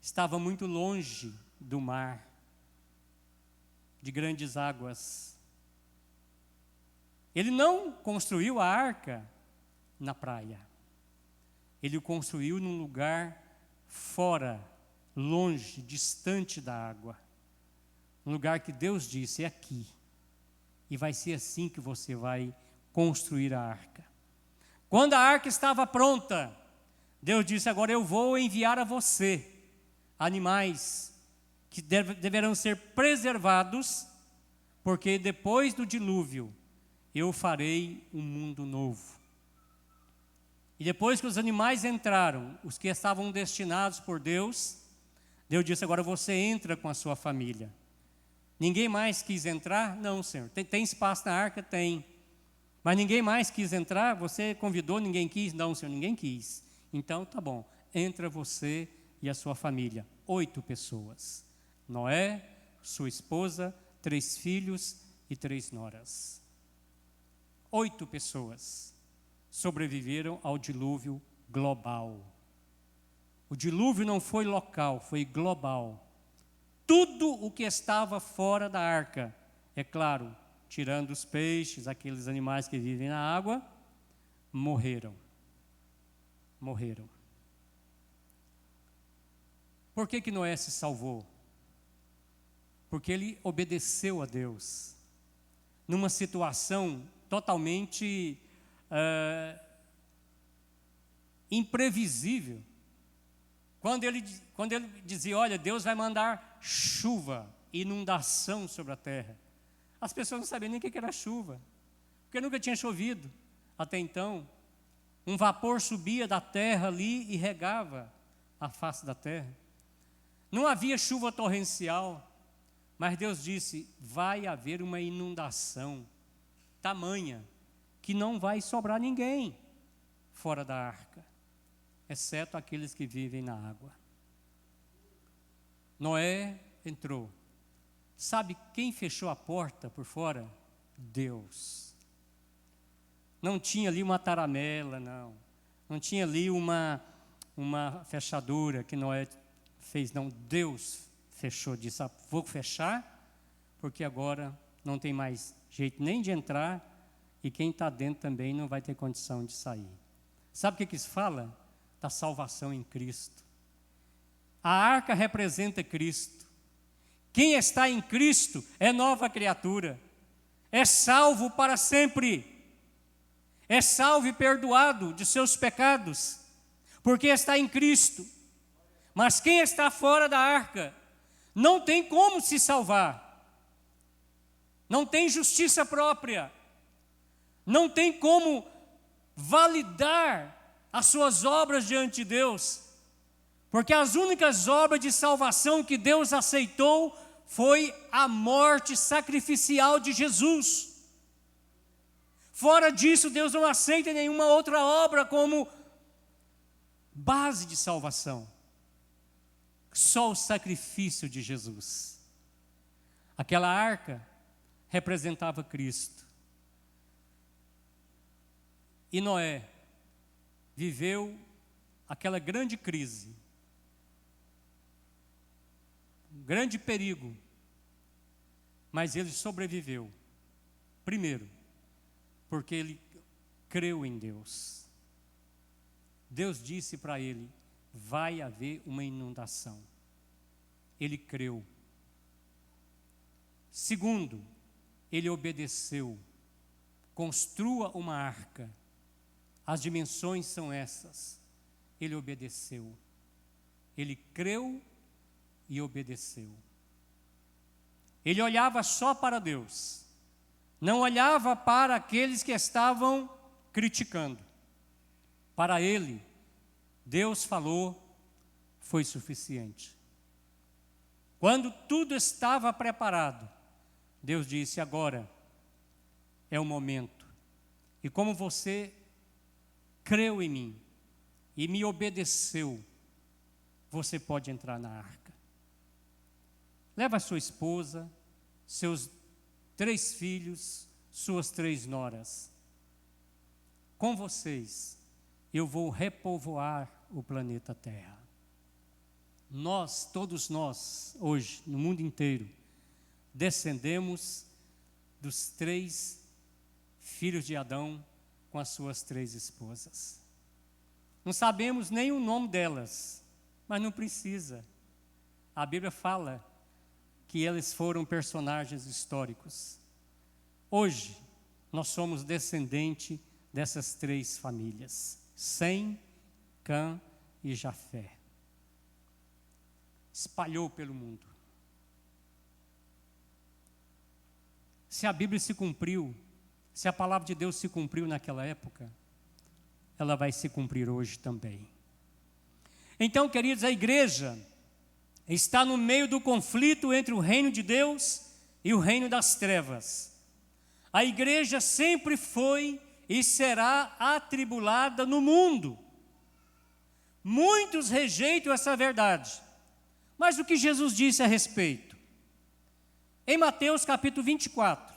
estava muito longe do mar, de grandes águas. Ele não construiu a arca na praia. Ele o construiu num lugar fora, longe, distante da água. Um lugar que Deus disse: é aqui. E vai ser assim que você vai construir a arca. Quando a arca estava pronta, Deus disse: agora eu vou enviar a você animais que deverão ser preservados, porque depois do dilúvio eu farei um mundo novo. E depois que os animais entraram, os que estavam destinados por Deus, Deus disse: agora você entra com a sua família. Ninguém mais quis entrar? Não, Senhor. Tem espaço na arca? Tem. Mas ninguém mais quis entrar? Você convidou, ninguém quis? Não, Senhor, ninguém quis. Então, tá bom. Entra você e a sua família. 8 pessoas. Noé, sua esposa, 3 filhos e 3 noras. 8 pessoas sobreviveram ao dilúvio global. O dilúvio não foi local, foi global. Tudo o que estava fora da arca, é claro, tirando os peixes, aqueles animais que vivem na água, morreram. Morreram. Por que Noé se salvou? Porque ele obedeceu a Deus, numa situação totalmente imprevisível. Quando ele dizia, olha, Deus vai mandar chuva, inundação sobre a terra. As pessoas não sabiam nem o que era chuva, porque nunca tinha chovido até então. Um vapor subia da terra ali e regava a face da terra. Não havia chuva torrencial, mas Deus disse, vai haver uma inundação tamanha que não vai sobrar ninguém fora da arca, exceto aqueles que vivem na água. Noé entrou. Sabe quem fechou a porta por fora? Deus. Não tinha ali uma taramela, não. Não tinha ali uma fechadura que Noé fez, não. Deus fechou, disse, vou fechar, porque agora não tem mais jeito nem de entrar, e quem está dentro também não vai ter condição de sair. Sabe o que isso fala? Da salvação em Cristo. A arca representa Cristo. Quem está em Cristo é nova criatura. É salvo para sempre. É salvo e perdoado de seus pecados, porque está em Cristo. Mas quem está fora da arca não tem como se salvar. Não tem justiça própria. Não tem como validar as suas obras diante de Deus, porque as únicas obras de salvação que Deus aceitou foi a morte sacrificial de Jesus. Fora disso, Deus não aceita nenhuma outra obra como base de salvação. Só o sacrifício de Jesus. Aquela arca representava Cristo. E Noé viveu aquela grande crise, um grande perigo, mas ele sobreviveu. Primeiro, porque ele creu em Deus. Deus disse para ele, vai haver uma inundação. Ele creu. Segundo, ele obedeceu. Construa uma arca. As dimensões são essas. Ele obedeceu. Ele creu e obedeceu. Ele olhava só para Deus. Não olhava para aqueles que estavam criticando. Para ele, Deus falou, foi suficiente. Quando tudo estava preparado, Deus disse, agora é o momento. E como você creu em mim e me obedeceu, você pode entrar na arca. Leva a sua esposa, seus 3 filhos, suas 3 noras. Com vocês, eu vou repovoar o planeta Terra. Nós, todos nós, hoje, no mundo inteiro, descendemos dos 3 filhos de Adão com as suas 3 esposas. Não sabemos nem o nome delas, mas não precisa. A Bíblia fala que eles foram personagens históricos. Hoje, nós somos descendentes dessas 3 famílias, Sem, Cã e Jafé. Espalhou pelo mundo. Se a Bíblia se cumpriu, se a palavra de Deus se cumpriu naquela época, ela vai se cumprir hoje também. Então, queridos, a igreja está no meio do conflito entre o reino de Deus e o reino das trevas. A igreja sempre foi e será atribulada no mundo. Muitos rejeitam essa verdade. Mas o que Jesus disse a respeito? Em Mateus capítulo 24,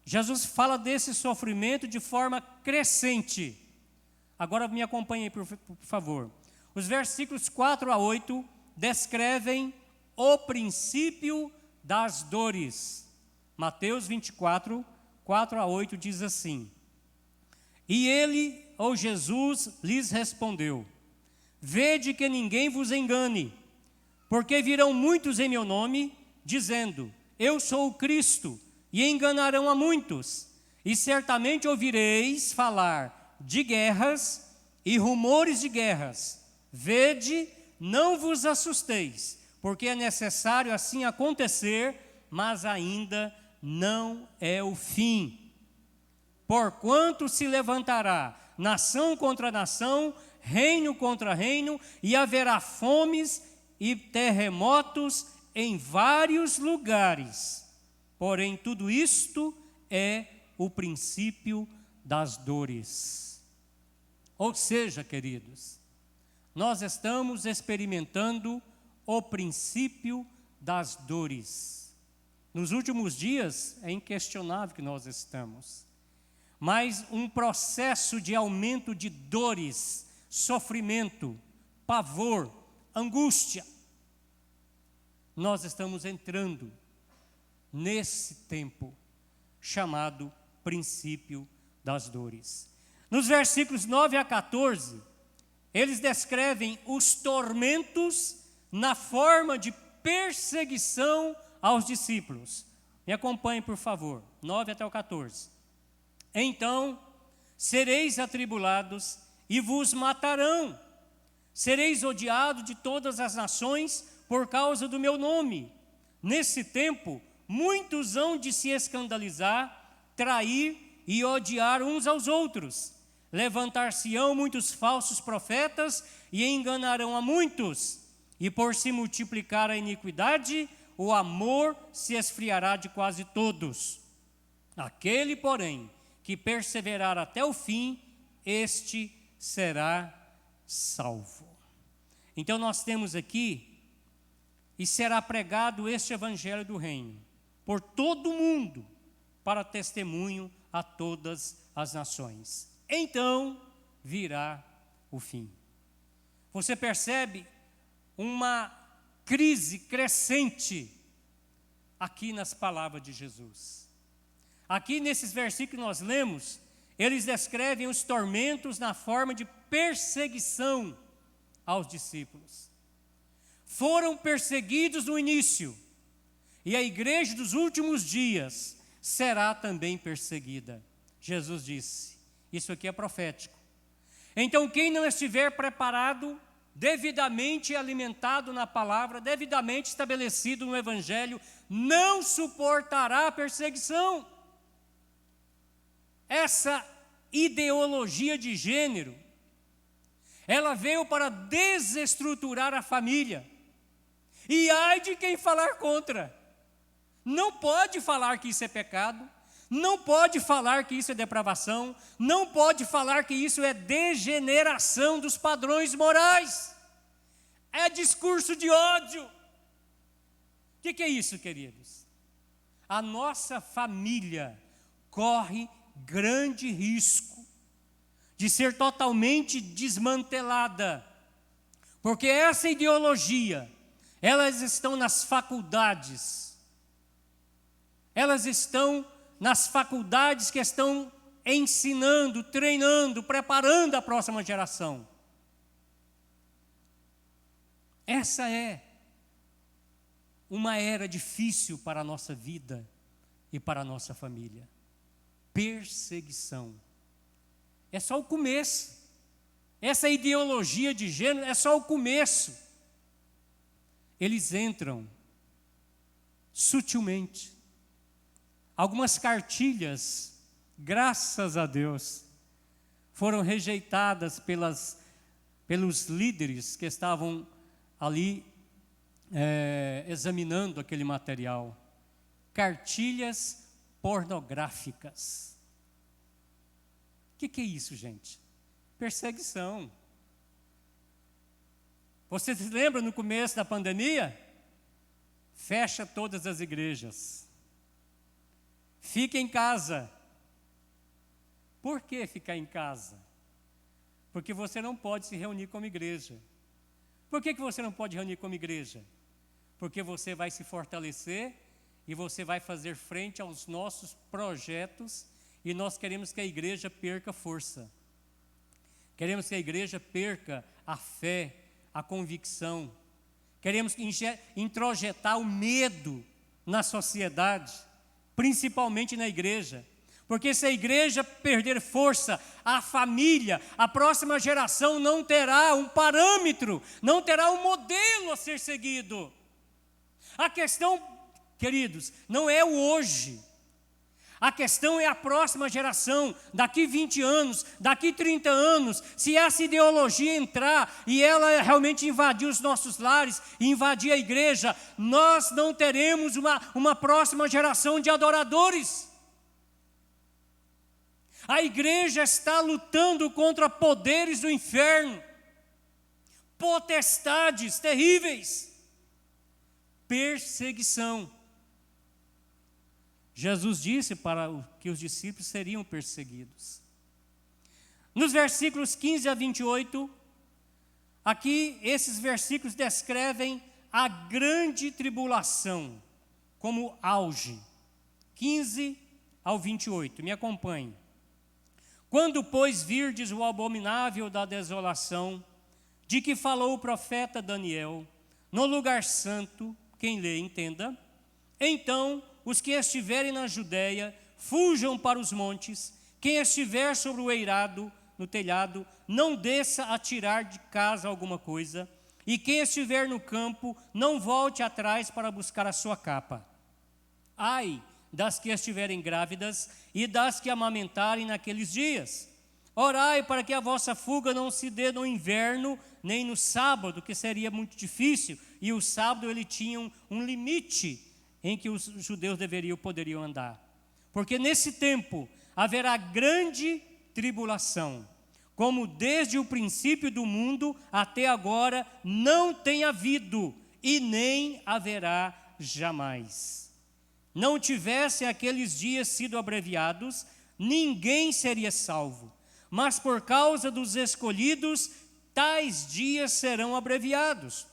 Jesus fala desse sofrimento de forma crescente. Agora me acompanhe aí, por favor. Os versículos 4 a 8 descrevem o princípio das dores. Mateus 24, 4 a 8 diz assim: E ele, ou Jesus, lhes respondeu: Vede que ninguém vos engane, porque virão muitos em meu nome, dizendo: eu sou o Cristo, e enganarão a muitos. E certamente ouvireis falar de guerras e rumores de guerras. Vede, não vos assusteis, porque é necessário assim acontecer, mas ainda não é o fim. Porquanto se levantará nação contra nação, reino contra reino, e haverá fomes e terremotos em vários lugares. Porém, tudo isto é o princípio das dores. Ou seja, queridos, nós estamos experimentando o princípio das dores. Nos últimos dias, é inquestionável que nós estamos. Mas um processo de aumento de dores, sofrimento, pavor, angústia. Nós estamos entrando nesse tempo chamado princípio das dores. Nos versículos 9 a 14, eles descrevem os tormentos na forma de perseguição aos discípulos. Me acompanhe, por favor, 9 até o 14. Então sereis atribulados e vos matarão. Sereis odiados de todas as nações por causa do meu nome. Nesse tempo, muitos hão de se escandalizar, trair e odiar uns aos outros. Levantar-se-ão muitos falsos profetas e enganarão a muitos. E por se multiplicar a iniquidade, o amor se esfriará de quase todos. Aquele, porém, que perseverar até o fim, este será salvo. Então nós temos aqui, e será pregado este evangelho do reino por todo o mundo, para testemunho a todas as nações. Então virá o fim. Você percebe uma crise crescente aqui nas palavras de Jesus. Aqui nesses versículos que nós lemos, eles descrevem os tormentos na forma de perseguição aos discípulos. Foram perseguidos no início, e a igreja dos últimos dias será também perseguida. Jesus disse, isso aqui é profético. Então quem não estiver preparado, devidamente alimentado na palavra, devidamente estabelecido no evangelho, não suportará a perseguição. Essa ideologia de gênero, ela veio para desestruturar a família. E ai de quem falar contra. Não pode falar que isso é pecado, não pode falar que isso é depravação, não pode falar que isso é degeneração dos padrões morais. É discurso de ódio. O que é isso, queridos? A nossa família corre grande risco de ser totalmente desmantelada, porque essa ideologia, elas estão nas faculdades, que estão ensinando, treinando, preparando a próxima geração. Essa é uma era difícil para a nossa vida e para a nossa família. Perseguição. É só o começo. Essa ideologia de gênero é só o começo. Eles entram sutilmente. Algumas cartilhas, graças a Deus, foram rejeitadas pelos líderes que estavam ali examinando aquele material. Cartilhas pornográficas. O que é isso, gente? Perseguição. Você se lembra no começo da pandemia? Fecha todas as igrejas. Fique em casa. Por que ficar em casa? Porque você não pode se reunir como igreja. Por que você não pode reunir como igreja? Porque você vai se fortalecer e você vai fazer frente aos nossos projetos, e nós queremos que a igreja perca força. Queremos que a igreja perca a fé, a convicção. Queremos introjetar o medo na sociedade, principalmente na igreja. Porque se a igreja perder força, a família, a próxima geração não terá um parâmetro, não terá um modelo a ser seguido. A questão, queridos, não é o hoje. A questão é a próxima geração, daqui 20 anos, daqui 30 anos, se essa ideologia entrar e ela realmente invadir os nossos lares, invadir a igreja, nós não teremos uma próxima geração de adoradores. A igreja está lutando contra poderes do inferno, potestades terríveis, perseguição. Jesus disse que os discípulos seriam perseguidos. Nos versículos 15 a 28, aqui esses versículos descrevem a grande tribulação como auge. 15 ao 28, me acompanhe. Quando, pois, virdes o abominável da desolação, de que falou o profeta Daniel, no lugar santo, quem lê entenda, então os que estiverem na Judéia, fujam para os montes, quem estiver sobre o eirado, no telhado, não desça a tirar de casa alguma coisa, e quem estiver no campo, não volte atrás para buscar a sua capa. Ai das que estiverem grávidas e das que amamentarem naqueles dias. Orai para que a vossa fuga não se dê no inverno, nem no sábado, que seria muito difícil, e o sábado ele tinha um limite em que os judeus poderiam andar. Porque nesse tempo haverá grande tribulação, como desde o princípio do mundo até agora não tem havido, e nem haverá jamais. Não tivessem aqueles dias sido abreviados, ninguém seria salvo. Mas por causa dos escolhidos, tais dias serão abreviados.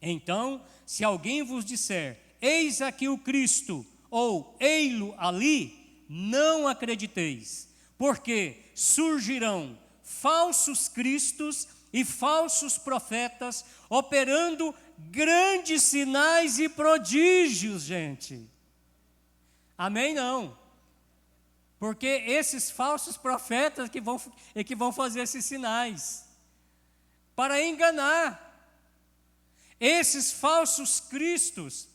Então, se alguém vos disser, eis aqui o Cristo, ou ei-lo ali, não acrediteis, porque surgirão falsos cristos e falsos profetas, operando grandes sinais e prodígios, gente. Amém? Não. Porque esses falsos profetas que vão fazer esses sinais, para enganar. Esses falsos cristos,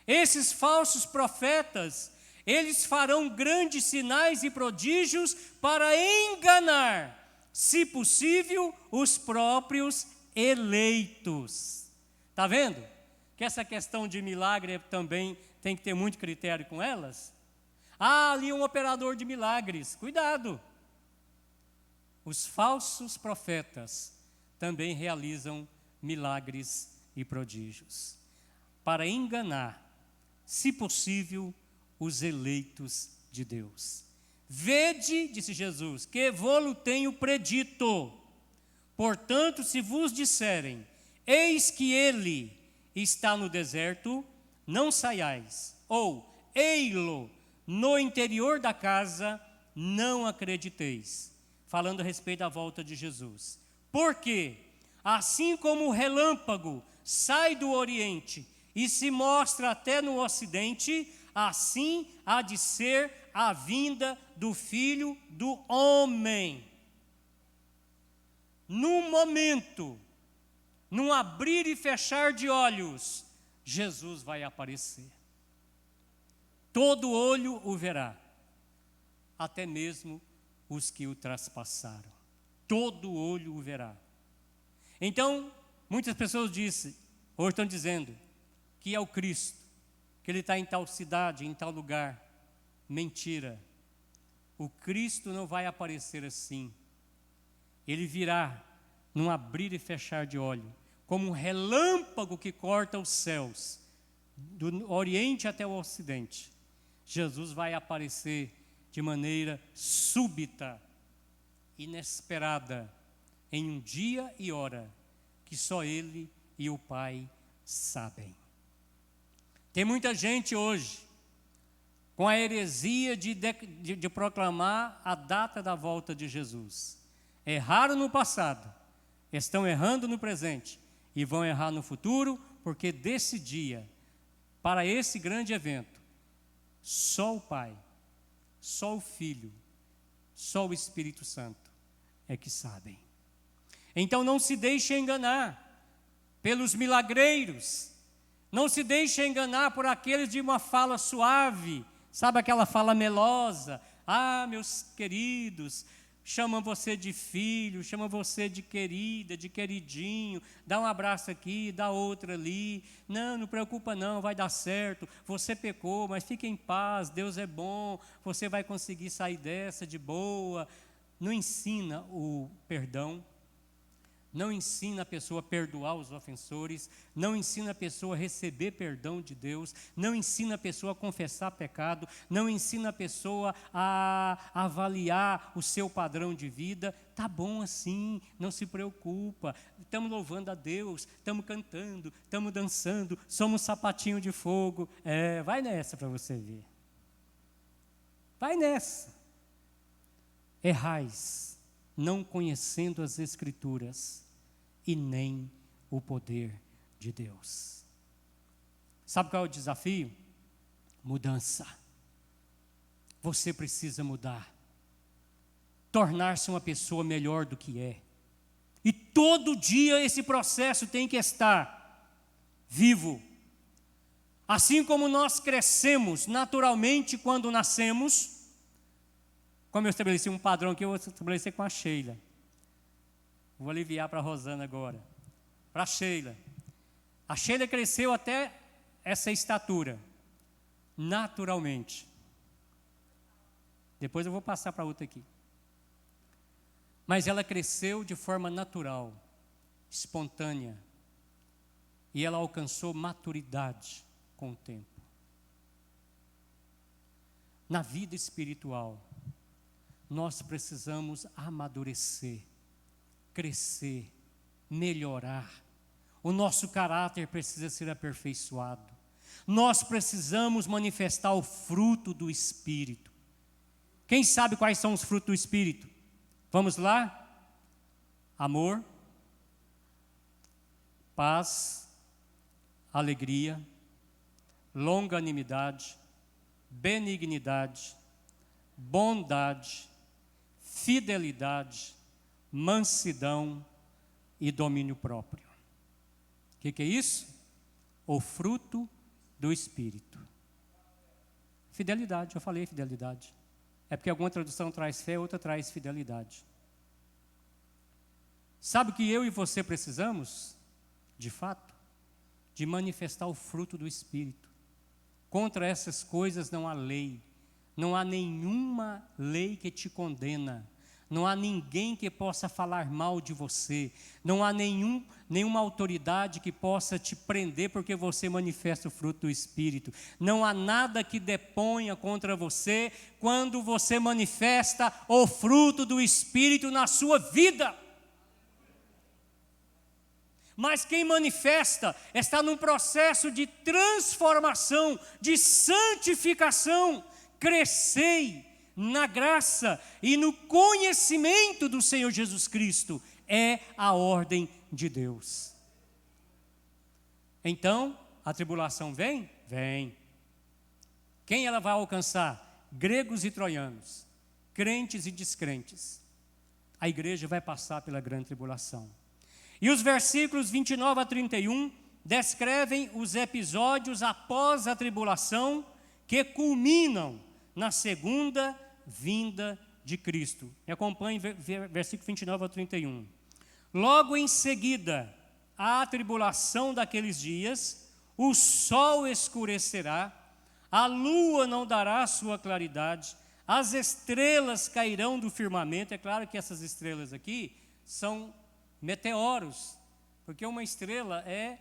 esses falsos profetas, eles farão grandes sinais e prodígios para enganar, se possível, os próprios eleitos. Está vendo? Que essa questão de milagre também tem que ter muito critério com elas. Ah, ali um operador de milagres, cuidado. Os falsos profetas também realizam milagres e prodígios, para enganar, se possível, os eleitos de Deus. Vede, disse Jesus, que vô-lo tenho predito. Portanto, se vos disserem, eis que ele está no deserto, não saiais. Ou, ei-lo no interior da casa, não acrediteis. Falando a respeito da volta de Jesus. Porque, assim como o relâmpago sai do Oriente e se mostra até no Ocidente, assim há de ser a vinda do Filho do Homem. Num momento, num abrir e fechar de olhos, Jesus vai aparecer. Todo olho o verá, até mesmo os que o traspassaram. Todo olho o verá. Então, muitas pessoas hoje estão dizendo que é o Cristo, que ele está em tal cidade, em tal lugar. Mentira. O Cristo não vai aparecer assim. Ele virá num abrir e fechar de olho, como um relâmpago que corta os céus, do Oriente até o Ocidente. Jesus vai aparecer de maneira súbita, inesperada, em um dia e hora que só Ele e o Pai sabem. Tem muita gente hoje com a heresia de proclamar a data da volta de Jesus. Erraram no passado, estão errando no presente e vão errar no futuro, porque desse dia para esse grande evento, só o Pai, só o Filho, só o Espírito Santo é que sabem. Então não se deixe enganar pelos milagreiros, não se deixe enganar por aqueles de uma fala suave, sabe aquela fala melosa? Ah, meus queridos, chamam você de filho, chamam você de querida, de queridinho, dá um abraço aqui, dá outro ali, não preocupa não, vai dar certo, você pecou, mas fique em paz, Deus é bom, você vai conseguir sair dessa de boa. Não ensina o perdão, não ensina a pessoa a perdoar os ofensores, não ensina a pessoa a receber perdão de Deus, não ensina a pessoa a confessar pecado, não ensina a pessoa a avaliar o seu padrão de vida. Tá bom assim, não se preocupa, estamos louvando a Deus, estamos cantando, estamos dançando, somos sapatinho de fogo. Vai nessa para você ver. Vai nessa. Errais, não conhecendo as Escrituras e nem o poder de Deus. Sabe qual é o desafio? Mudança. Você precisa mudar, tornar-se uma pessoa melhor do que é. E todo dia esse processo tem que estar vivo. Assim como nós crescemos naturalmente quando nascemos, como eu estabeleci um padrão aqui, eu vou estabelecer com a Sheila. Vou aliviar para a Rosana agora. Para a Sheila. A Sheila cresceu até essa estatura, naturalmente. Depois eu vou passar para outra aqui. Mas ela cresceu de forma natural, espontânea. E ela alcançou maturidade com o tempo. Na vida espiritual, nós precisamos amadurecer, crescer, melhorar. O nosso caráter precisa ser aperfeiçoado. Nós precisamos manifestar o fruto do Espírito. Quem sabe quais são os frutos do Espírito? Vamos lá? Amor, paz, alegria, longanimidade, benignidade, bondade, fidelidade, mansidão e domínio próprio. O que é isso? O fruto do Espírito. Fidelidade, eu falei fidelidade. É porque alguma tradução traz fé, outra traz fidelidade. Sabe o que eu e você precisamos, de fato? De manifestar o fruto do Espírito. Contra essas coisas não há lei. Não há nenhuma lei que te condena. Não há ninguém que possa falar mal de você. Não há nenhuma autoridade que possa te prender porque você manifesta o fruto do Espírito. Não há nada que deponha contra você quando você manifesta o fruto do Espírito na sua vida. Mas quem manifesta está num processo de transformação, de santificação. Crescei na graça e no conhecimento do Senhor Jesus Cristo. É a ordem de Deus. Então, a tribulação vem? Vem. Quem ela vai alcançar? Gregos e troianos, crentes e descrentes. A igreja vai passar pela grande tribulação. E os versículos 29 a 31 descrevem os episódios após a tribulação que culminam na segunda vinda de Cristo. Me acompanhe, versículo 29 ao 31. Logo em seguida, à tribulação daqueles dias, o sol escurecerá, a lua não dará sua claridade, as estrelas cairão do firmamento. É claro que essas estrelas aqui são meteoros, porque uma estrela é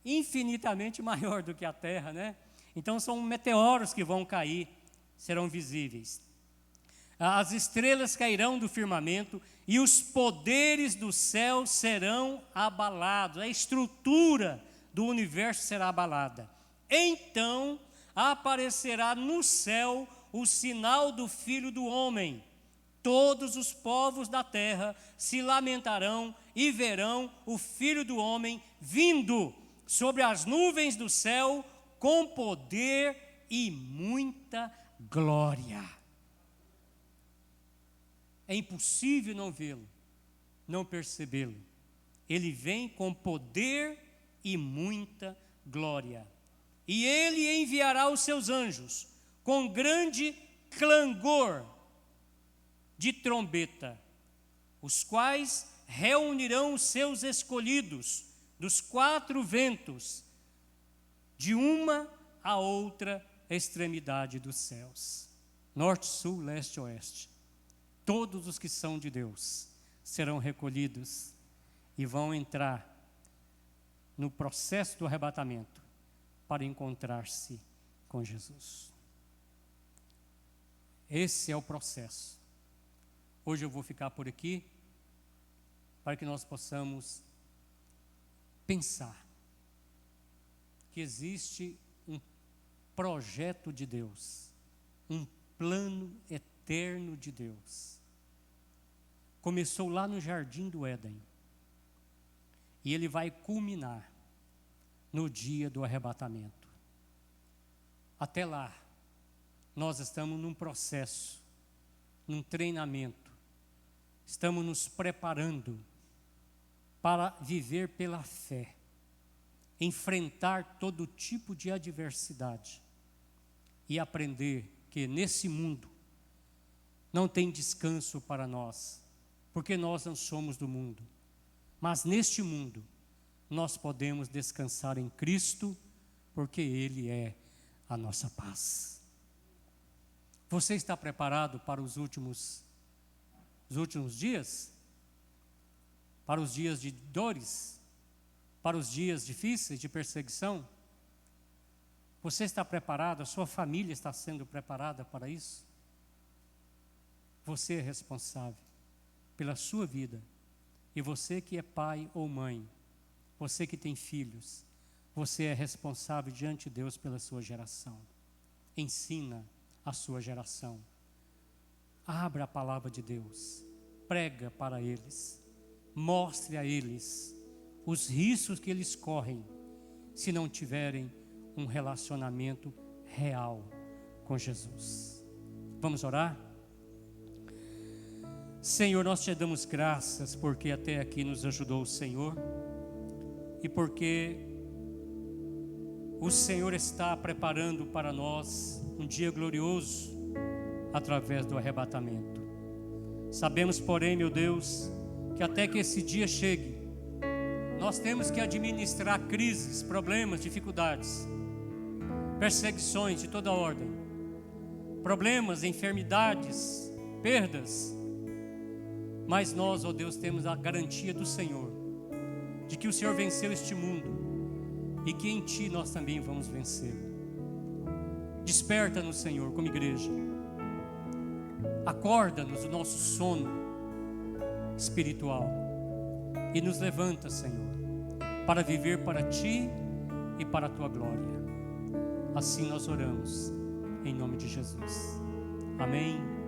infinitamente maior do que a Terra, né? Então são meteoros que vão cair, serão visíveis. As estrelas cairão do firmamento e os poderes do céu serão abalados. A estrutura do universo será abalada. Então aparecerá no céu o sinal do Filho do Homem. Todos os povos da terra se lamentarão e verão o Filho do Homem vindo sobre as nuvens do céu com poder e muita glória. É impossível não vê-lo, não percebê-lo. Ele vem com poder e muita glória. E ele enviará os seus anjos com grande clangor de trombeta, os quais reunirão os seus escolhidos dos quatro ventos, de uma a outra extremidade dos céus. Norte, sul, leste, oeste. Todos os que são de Deus serão recolhidos e vão entrar no processo do arrebatamento para encontrar-se com Jesus. Esse é o processo. Hoje eu vou ficar por aqui para que nós possamos pensar que existe um projeto de Deus, um plano eterno de Deus. Começou lá no jardim do Éden e ele vai culminar no dia do arrebatamento. Até lá, nós estamos num processo, num treinamento, estamos nos preparando para viver pela fé, enfrentar todo tipo de adversidade e aprender que nesse mundo não tem descanso para nós, porque nós não somos do mundo, mas neste mundo nós podemos descansar em Cristo, porque Ele é a nossa paz. Você está preparado para os últimos dias? Para os dias de dores? Para os dias difíceis de perseguição? Você está preparado? A sua família está sendo preparada para isso? Você é responsável pela sua vida. E você que é pai ou mãe, você que tem filhos, você é responsável diante de Deus pela sua geração. Ensina a sua geração. Abra a palavra de Deus. Prega para eles. Mostre a eles os riscos que eles correm se não tiverem um relacionamento real com Jesus. Vamos orar? Senhor, nós te damos graças porque até aqui nos ajudou o Senhor e porque o Senhor está preparando para nós um dia glorioso através do arrebatamento. Sabemos, porém, meu Deus, que até que esse dia chegue, nós temos que administrar crises, problemas, dificuldades, perseguições de toda ordem, problemas, enfermidades, perdas. Mas nós, ó Deus, temos a garantia do Senhor, de que o Senhor venceu este mundo e que em Ti nós também vamos vencer. Desperta-nos, Senhor, como igreja. Acorda-nos do nosso sono espiritual e nos levanta, Senhor, para viver para Ti e para a Tua glória. Assim nós oramos, em nome de Jesus. Amém.